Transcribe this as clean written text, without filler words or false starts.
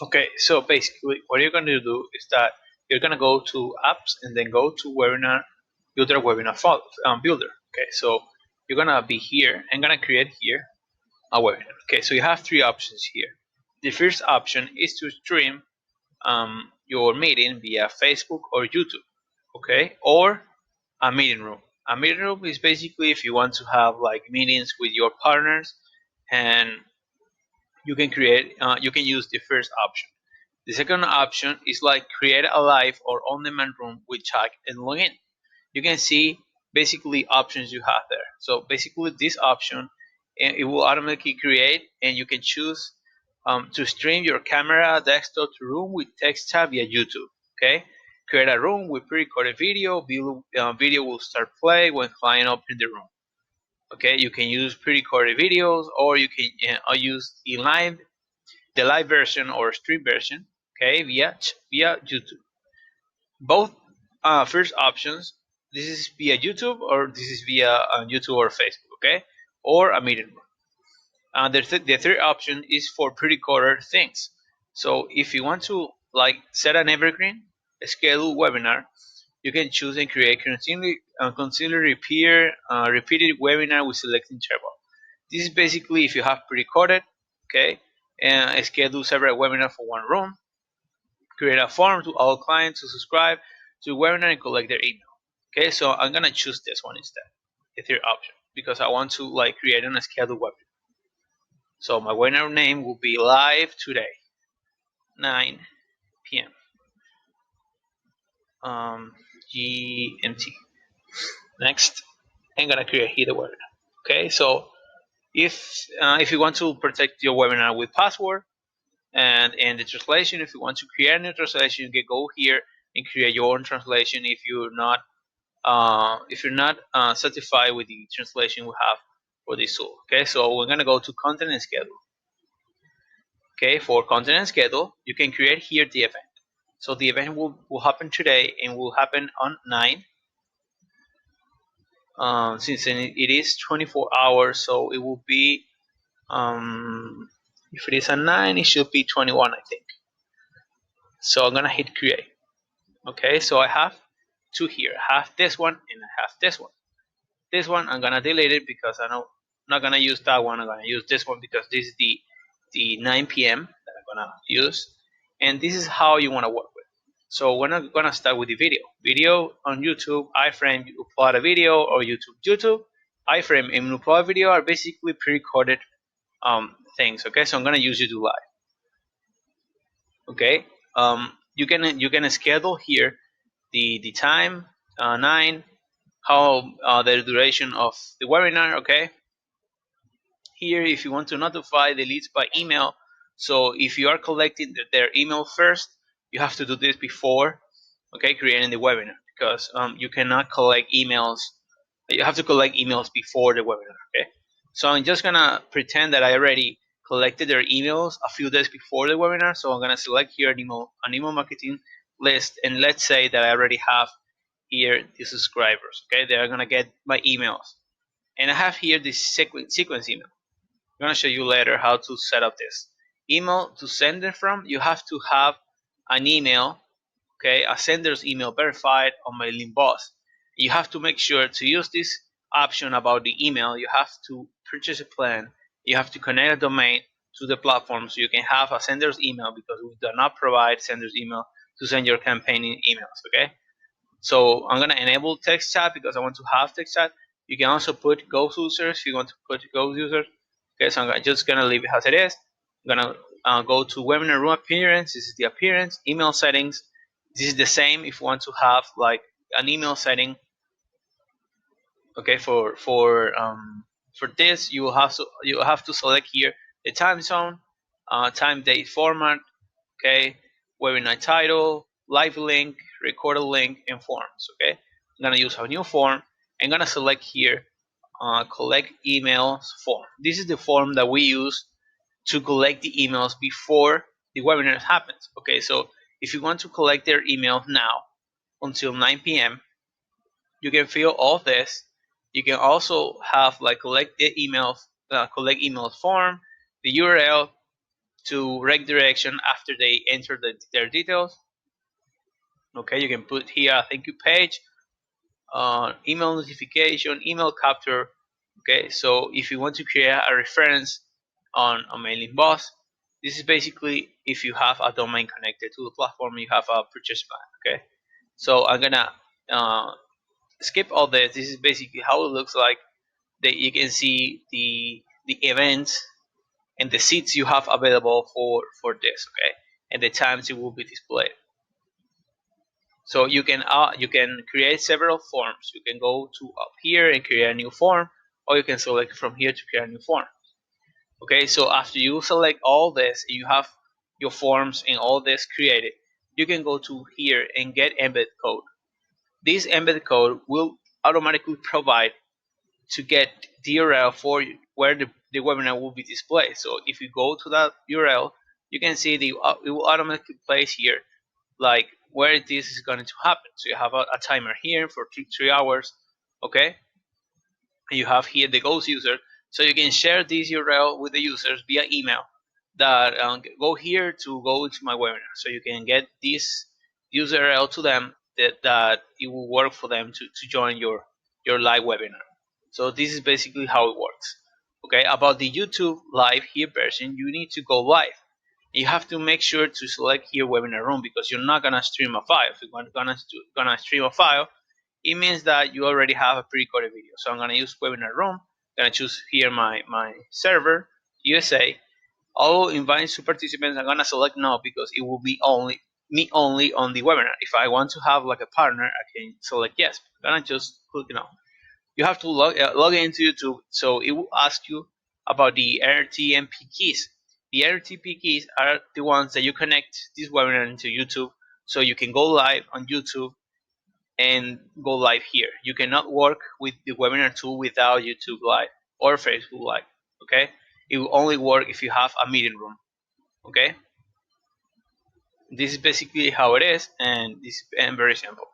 Okay, so basically what you're going to do is that you're going to go to apps and then go to webinar, builder webinar builder. Okay, so you're going to be here and going to create here a webinar. Okay, so you have three options here. The first option is to stream your meeting via Facebook or YouTube. Okay, or a meeting room. A meeting room is basically if you want to have like meetings with your partners, and you can use the first option. The second option is like create a live or on-demand room with chat and login. You can see basically options you have there. So basically this option, it will automatically create, and you can choose to stream your camera desktop to room with text chat via YouTube. Okay, create a room with pre-recorded video. Video will start play when client open the room. Okay, you can use pre-recorded videos, or you can use the live version or stream version. Okay, via YouTube. Both first options. This is via YouTube, or this is via YouTube or Facebook. Okay, or a meeting room. The third option is for pre-recorded things. So if you want to like set an evergreen schedule webinar, you can choose and create continually repeated webinar with selected interval. This is basically if you have pre-recorded, okay, and schedule several webinars for one room. Create a form to allow clients to subscribe to the webinar and collect their email. Okay, so I'm gonna choose this one instead, the third option, because I want to like create a scheduled webinar. So my webinar name will be live today, 9 p.m. GMT. Next, I'm gonna create here the webinar. Okay, so if you want to protect your webinar with password and the translation, if you want to create a new translation, you can go here and create your own translation if you're not satisfied with the translation we have for this tool. Okay, so we're gonna go to content and schedule. Okay, for content and schedule, you can create here the event. So the event will happen today and will happen on 9. Since it is 24 hours, so it will be if it is a 9, it should be 21, I think. So I'm gonna hit create. Okay, so I have two here. I have this one and I have this one. This one I'm gonna delete it because I'm not gonna use that one. I'm gonna use this one because this is the 9 p.m. that I'm gonna use, and this is how you wanna work with. So we're not gonna start with the video. Video on YouTube, iframe, you upload a video, or YouTube, iframe and upload video are basically pre-recorded things. Okay, so I'm gonna use YouTube Live. Okay, you can schedule here the time 9, how the duration of the webinar. Okay, here if you want to notify the leads by email, so if you are collecting their email first, you have to do this before, okay, creating the webinar, because you cannot collect emails. You have to collect emails before the webinar. Okay, so I'm just gonna pretend that I already collected their emails a few days before the webinar. So I'm gonna select here an email marketing list, and let's say that I already have here the subscribers. Okay, they are gonna get my emails, and I have here this sequence email. I'm gonna show you later how to set up this email to send it from. You have to have an email, okay, a sender's email verified on Mailing Boss. You have to make sure to use this option about the email. You have to purchase a plan. You have to connect a domain to the platform so you can have a sender's email, because we do not provide sender's email to send your campaigning emails. Okay, so I'm gonna enable text chat because I want to have text chat. You can also put ghost users if you want to put ghost users. Okay, so I'm just gonna leave it as it is. I'm gonna go to webinar room appearance. This is the appearance. Email settings. This is the same if you want to have like an email setting. Okay, for this you have to select here the time zone, time date format. Okay, webinar title, live link, recorded link, and forms. Okay, I'm gonna use a new form. I'm gonna select here collect emails form. This is the form that we use to collect the emails before the webinar happens. Okay, so if you want to collect their email now until 9 p.m., you can fill all this. You can also have like collect emails form, the URL, to redirection after they enter their details. Okay, you can put here a thank you page, email notification, email capture. Okay, so if you want to create a reference on a mailing boss, this is basically if you have a domain connected to the platform, you have a purchase plan. Okay, so I'm gonna uh, skip all this. This is basically how it looks like. That you can see the events and the seats you have available for this. Okay, and the times it will be displayed. So you can create several forms. You can go to up here and create a new form, or you can select from here to create a new form. Okay, so after you select all this, you have your forms and all this created. You can go to here and get embed code. This embed code will automatically provide to get the URL for where the webinar will be displayed. So if you go to that URL, you can see it will automatically place here like where this is going to happen. So you have a timer here for 3 hours, okay? And you have here the ghost user, so you can share this URL with the users via email. That go here to go to my webinar, so you can get this URL to them that it will work for them to join your live webinar. So this is basically how it works. Okay, about the YouTube live here version, you need to go live. You have to make sure to select here webinar room because you're not gonna stream a file. If you're gonna stream a file, it means that you already have a pre-recorded video. So I'm gonna use webinar room. I'm gonna choose here my server, USA. All invites to participants, I'm gonna select no because it will be only on the webinar. If I want to have like a partner, I can select yes. I'm gonna just click no. You have to log into YouTube, so it will ask you about the RTMP keys. The RTP keys are the ones that you connect this webinar into YouTube, so you can go live on YouTube and go live here. You cannot work with the webinar tool without YouTube Live or Facebook Live. Okay, it will only work if you have a meeting room. Okay, this is basically how it is, and this is very simple.